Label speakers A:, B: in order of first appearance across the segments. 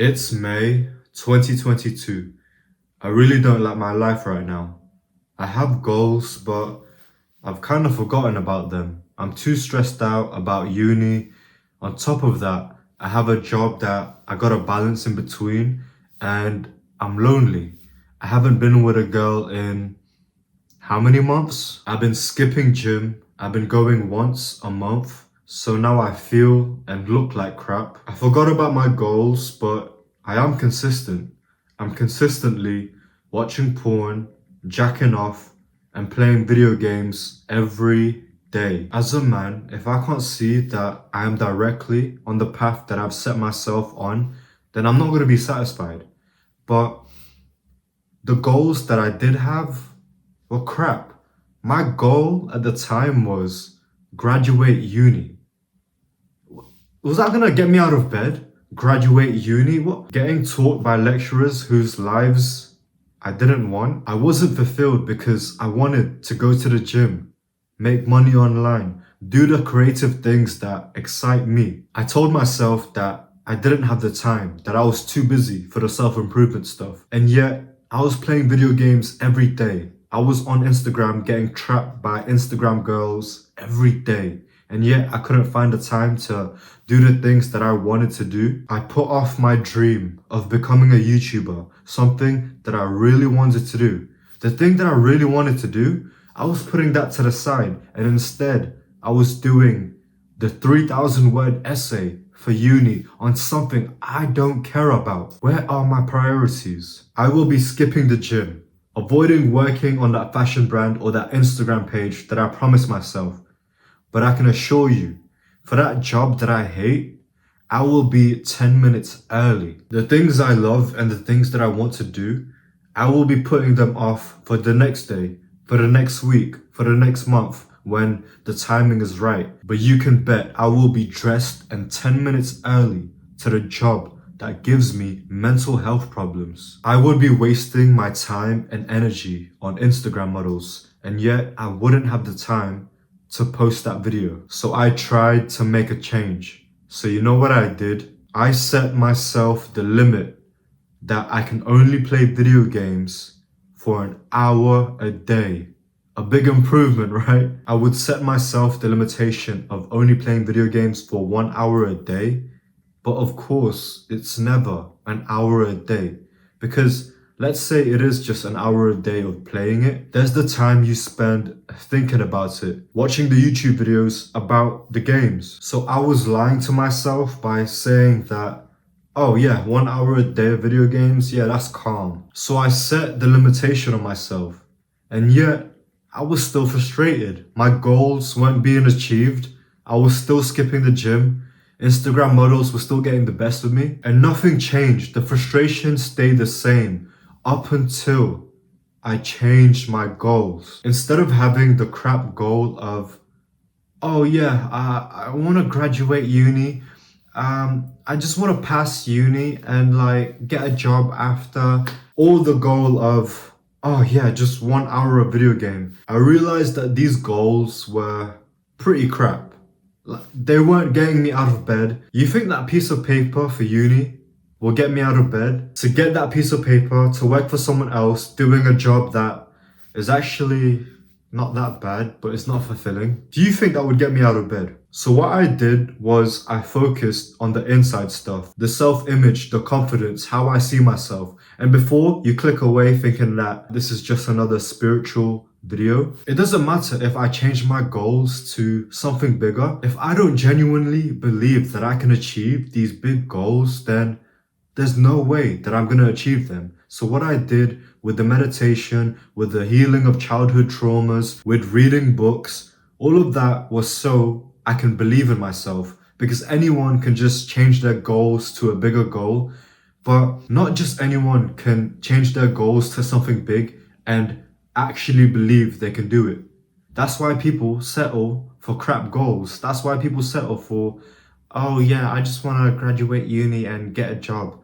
A: It's May 2022. I really don't like my life right now. I have goals, but I've kind of forgotten about them. I'm too stressed out about uni. On top of that, I have a job that I gotta balance in between, and I'm lonely. I haven't been with a girl in how many months? I've been skipping gym. I've been going once a month. So now I feel and look like crap. I forgot about my goals, but I am consistent. I'm consistently watching porn, jacking off, and playing video games every day. As a man, if I can't see that I am directly on the path that I've set myself on, then I'm not going to be satisfied. But the goals that I did have were crap. My goal at the time was graduate uni. Was that gonna get me out of bed? Graduate uni? What? Getting taught by lecturers whose lives I didn't want? I wasn't fulfilled because I wanted to go to the gym, make money online, do the creative things that excite me. I told myself that I didn't have the time, that I was too busy for the self-improvement stuff. And yet, I was playing video games every day. I was on Instagram getting trapped by Instagram girls every day. And yet I couldn't find the time to do the things that I wanted to do. I put off my dream of becoming a YouTuber, something that I really wanted to do. The thing that I really wanted to do, I was putting that to the side, and instead I was doing the 3,000 word essay for uni on something I don't care about. Where are my priorities? I will be skipping the gym, avoiding working on that fashion brand or that Instagram page that I promised myself. But I can assure you, for that job that I hate, I will be 10 minutes early. The things I love and the things that I want to do, I will be putting them off for the next day, for the next week, for the next month, when the timing is right. But you can bet I will be dressed and 10 minutes early to the job that gives me mental health problems. I would be wasting my time and energy on Instagram models, and yet I wouldn't have the time to post that video. So I tried to make a change. So you know what I did? I set myself the limit that I can only play video games for an hour a day. A big improvement, right? I would set myself the limitation of only playing video games for 1 hour a day. But of course, it's never an hour a day, because let's say it is just an hour a day of playing it. There's the time you spend thinking about it, watching the YouTube videos about the games. So I was lying to myself by saying that, oh yeah, 1 hour a day of video games, yeah, that's calm. So I set the limitation on myself, and yet I was still frustrated. My goals weren't being achieved. I was still skipping the gym. Instagram models were still getting the best of me, and nothing changed. The frustration stayed the same up until I changed my goals. Instead of having the crap goal of, oh yeah, I want to graduate uni. I just want to pass uni and like get a job after. Or the goal of, oh yeah, just 1 hour of video game. I realized that these goals were pretty crap. They weren't getting me out of bed. You think that piece of paper for uni will get me out of bed? To get that piece of paper, to work for someone else, doing a job that is actually not that bad, but it's not fulfilling. Do you think that would get me out of bed? So what I did was I focused on the inside stuff, the self-image, the confidence, how I see myself. And before you click away thinking that this is just another spiritual video, it doesn't matter if I change my goals to something bigger. If I don't genuinely believe that I can achieve these big goals, then there's no way that I'm going to achieve them. So what I did with the meditation, with the healing of childhood traumas, with reading books, all of that was so I can believe in myself, because anyone can just change their goals to a bigger goal, but not just anyone can change their goals to something big and actually believe they can do it. That's why people settle for crap goals. That's why people settle for, oh yeah, I just want to graduate uni and get a job.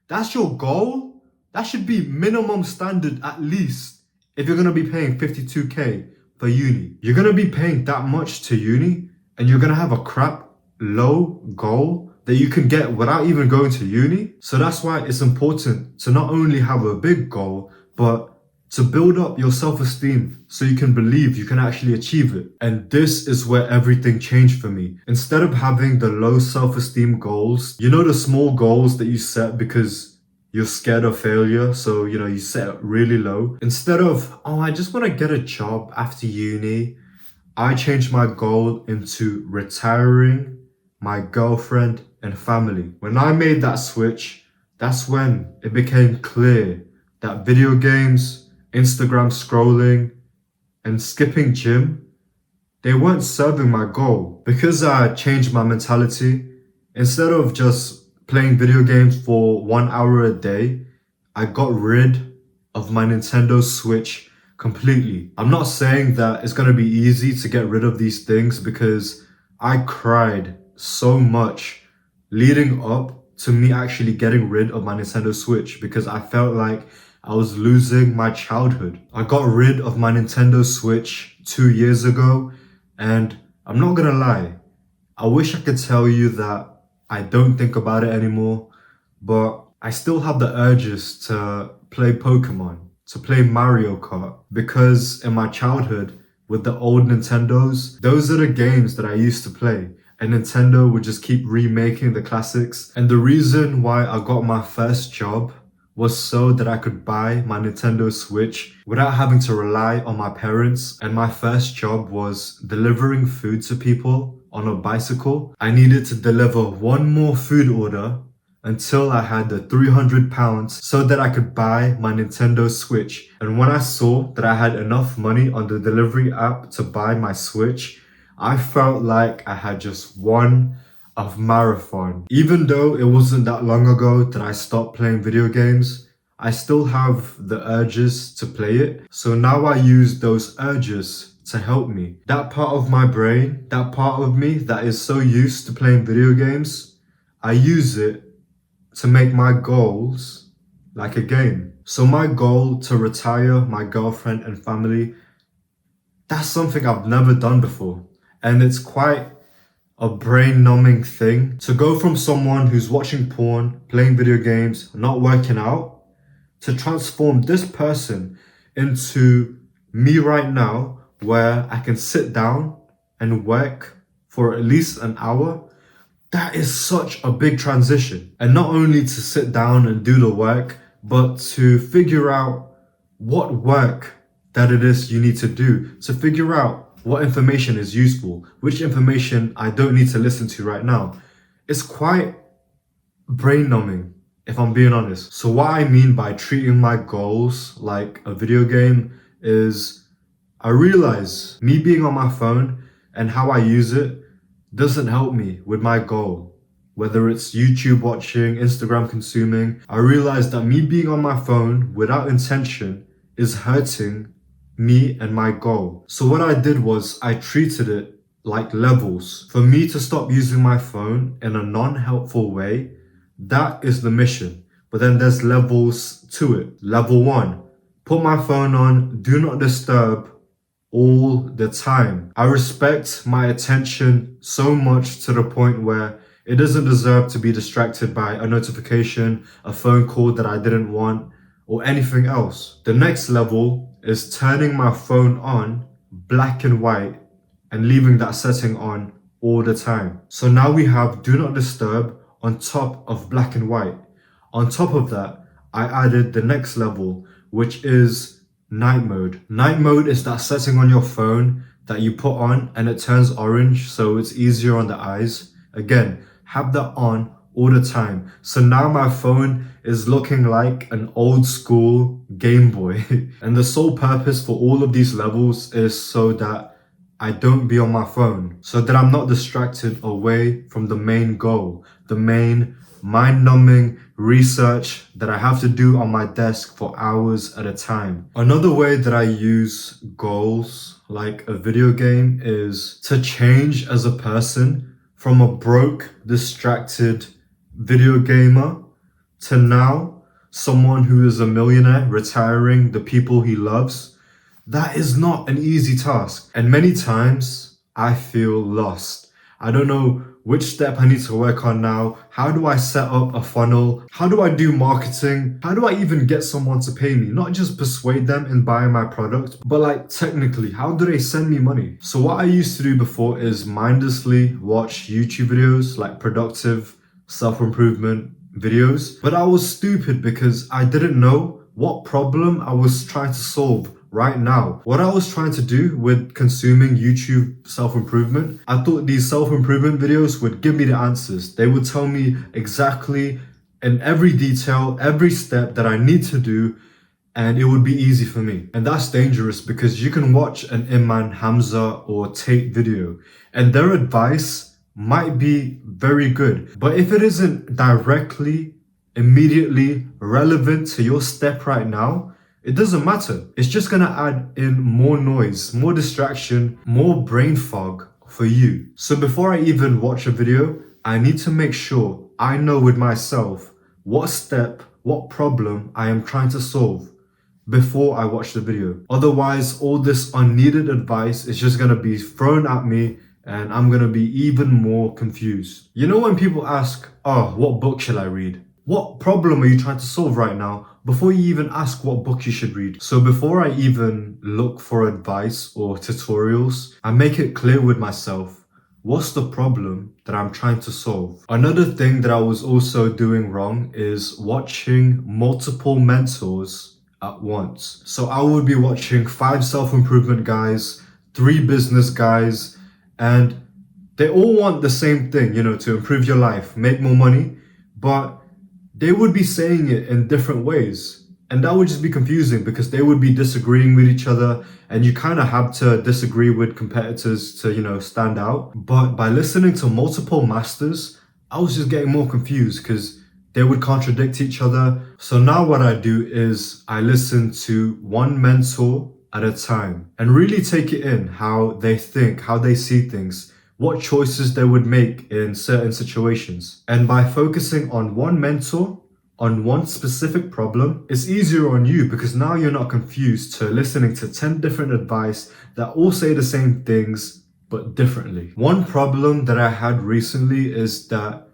A: That's your goal? That should be minimum standard at least. If you're going to be paying 52k for uni, you're going to be paying that much to uni and you're going to have a crap low goal that you can get without even going to uni. So that's why it's important to not only have a big goal, but to build up your self-esteem so you can believe you can actually achieve it. And this is where everything changed for me. Instead of having the low self-esteem goals, you know, the small goals that you set because you're scared of failure, so you set it really low. Instead of, oh, I just want to get a job after uni, I changed my goal into retiring my girlfriend and family. When I made that switch, that's when it became clear that video games, Instagram scrolling, and skipping gym, they weren't serving my goal. Because I changed my mentality, instead of just playing video games for 1 hour a day, I got rid of my Nintendo Switch completely. I'm not saying that it's going to be easy to get rid of these things because I cried so much leading up to me actually getting rid of my Nintendo Switch because I felt like I was losing my childhood. I got rid of my Nintendo Switch 2 years ago, and I'm not gonna lie, I wish I could tell you that I don't think about it anymore, but I still have the urges to play Pokemon, to play Mario Kart, because in my childhood, with the old Nintendos, those are the games that I used to play. And Nintendo would just keep remaking the classics. And the reason why I got my first job was so that I could buy my Nintendo Switch without having to rely on my parents. And my first job was delivering food to people on a bicycle. I needed to deliver one more food order until I had the £300 so that I could buy my Nintendo Switch. And when I saw that I had enough money on the delivery app to buy my Switch, I felt like I had just won a marathon. Even though it wasn't that long ago that I stopped playing video games, I still have the urges to play it. So now I use those urges to help me. That part of my brain, that part of me that is so used to playing video games, I use it to make my goals like a game. So my goal to retire my girlfriend and family, that's something I've never done before. And it's quite a brain-numbing thing to go from someone who's watching porn, playing video games, not working out, to transform this person into me right now, where I can sit down and work for at least an hour. That is such a big transition. And not only to sit down and do the work, but to figure out what work that it is you need to do, to figure out what information is useful, which information I don't need to listen to right now. It's quite brain numbing, if I'm being honest. So what I mean by treating my goals like a video game is I realize me being on my phone and how I use it doesn't help me with my goal. Whether it's YouTube watching, Instagram consuming, I realize that me being on my phone without intention is hurting me and my goal. So what I did was I treated it like levels. For me to stop using my phone in a non-helpful way, that is the mission. But then there's levels to it. Level 1, put my phone on do not disturb all the time. I respect my attention so much to the point where it doesn't deserve to be distracted by a notification, a phone call that I didn't want, or anything else. The next level is turning my phone on black and white and leaving that setting on all the time. So now we have do not disturb on top of black and white. On top of that, I added the next level, which is night mode. Night mode is that setting on your phone that you put on and it turns orange, so it's easier on the eyes. Again, have that on all the time. So now my phone is looking like an old school Game Boy. And the sole purpose for all of these levels is so that I don't be on my phone, so that I'm not distracted away from the main goal, the main mind-numbing research that I have to do on my desk for hours at a time. Another way that I use goals like a video game is to change as a person from a broke, distracted video gamer to now someone who is a millionaire retiring the people he loves. That is not an easy task. And many times I feel lost. I don't know which step I need to work on now, how do I set up a funnel, how do I do marketing, how do I even get someone to pay me, not just persuade them in buying my product, but like technically, how do they send me money? So what I used to do before is mindlessly watch YouTube videos, like productive self-improvement videos, but I was stupid because I didn't know what problem I was trying to solve right now. What I was trying to do with consuming YouTube self-improvement, I thought these self-improvement videos would give me the answers. They would tell me exactly in every detail, every step that I need to do, and it would be easy for me. And that's dangerous because you can watch an Imran, Hamza or Tate video and their advice might be very good. But if it isn't directly, immediately relevant to your step right now, it doesn't matter. It's just gonna add in more noise, more distraction, more brain fog for you. So before I even watch a video, I need to make sure I know with myself what step, what problem I am trying to solve before I watch the video. Otherwise, all this unneeded advice is just gonna be thrown at me and I'm gonna be even more confused. You know when people ask, oh, what book shall I read? What problem are you trying to solve right now? Before you even ask what book you should read. So before I even look for advice or tutorials, I make it clear with myself, what's the problem that I'm trying to solve? Another thing that I was also doing wrong is watching multiple mentors at once. So I would be watching 5 self-improvement guys, 3 business guys, and they all want the same thing, to improve your life, make more money, but they would be saying it in different ways. And that would just be confusing because they would be disagreeing with each other and you kind of have to disagree with competitors to, stand out. But by listening to multiple masters, I was just getting more confused because they would contradict each other. So now what I do is I listen to one mentor at a time and really take it in how they think, how they see things, what choices they would make in certain situations. And by focusing on one mentor, on one specific problem, it's easier on you because now you're not confused to listening to 10 different advice that all say the same things, but differently. One problem that I had recently is that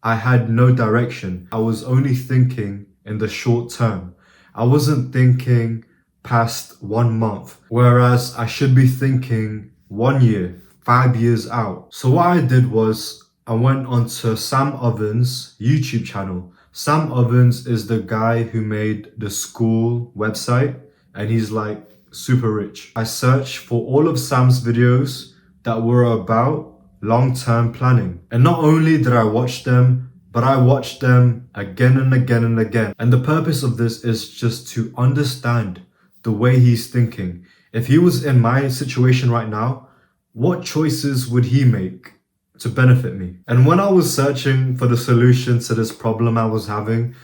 A: I had no direction. I was only thinking in the short term. I wasn't thinking past 1 month, whereas I should be thinking 1 year, 5 years out. So what I did was I went onto Sam Ovens' YouTube channel. Sam Ovens is the guy who made the school website and he's like super rich. I searched for all of Sam's videos that were about long-term planning. And not only did I watch them, but I watched them again and again and again. And the purpose of this is just to understand the way he's thinking. If he was in my situation right now, what choices would he make to benefit me? And when I was searching for the solution to this problem I was having,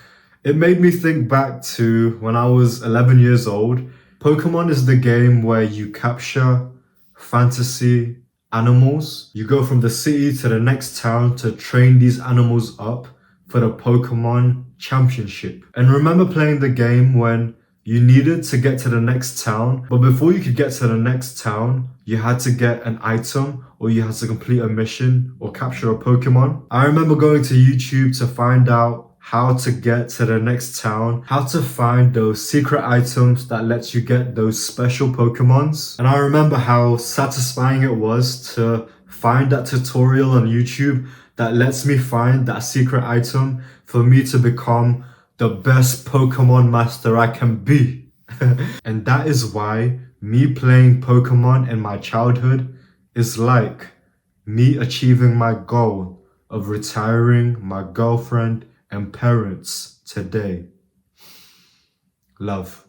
A: it made me think back to when I was 11 years old. Pokemon is the game where you capture fantasy animals. You go from the city to the next town to train these animals up for the Pokemon Championship. And remember playing the game when you needed to get to the next town, but before you could get to the next town, you had to get an item or you had to complete a mission or capture a Pokemon. I remember going to YouTube to find out how to get to the next town, how to find those secret items that lets you get those special Pokemons. And I remember how satisfying it was to find that tutorial on YouTube that lets me find that secret item for me to become the best Pokemon master I can be. And that is why me playing Pokemon in my childhood is like me achieving my goal of retiring my girlfriend and parents today. Love.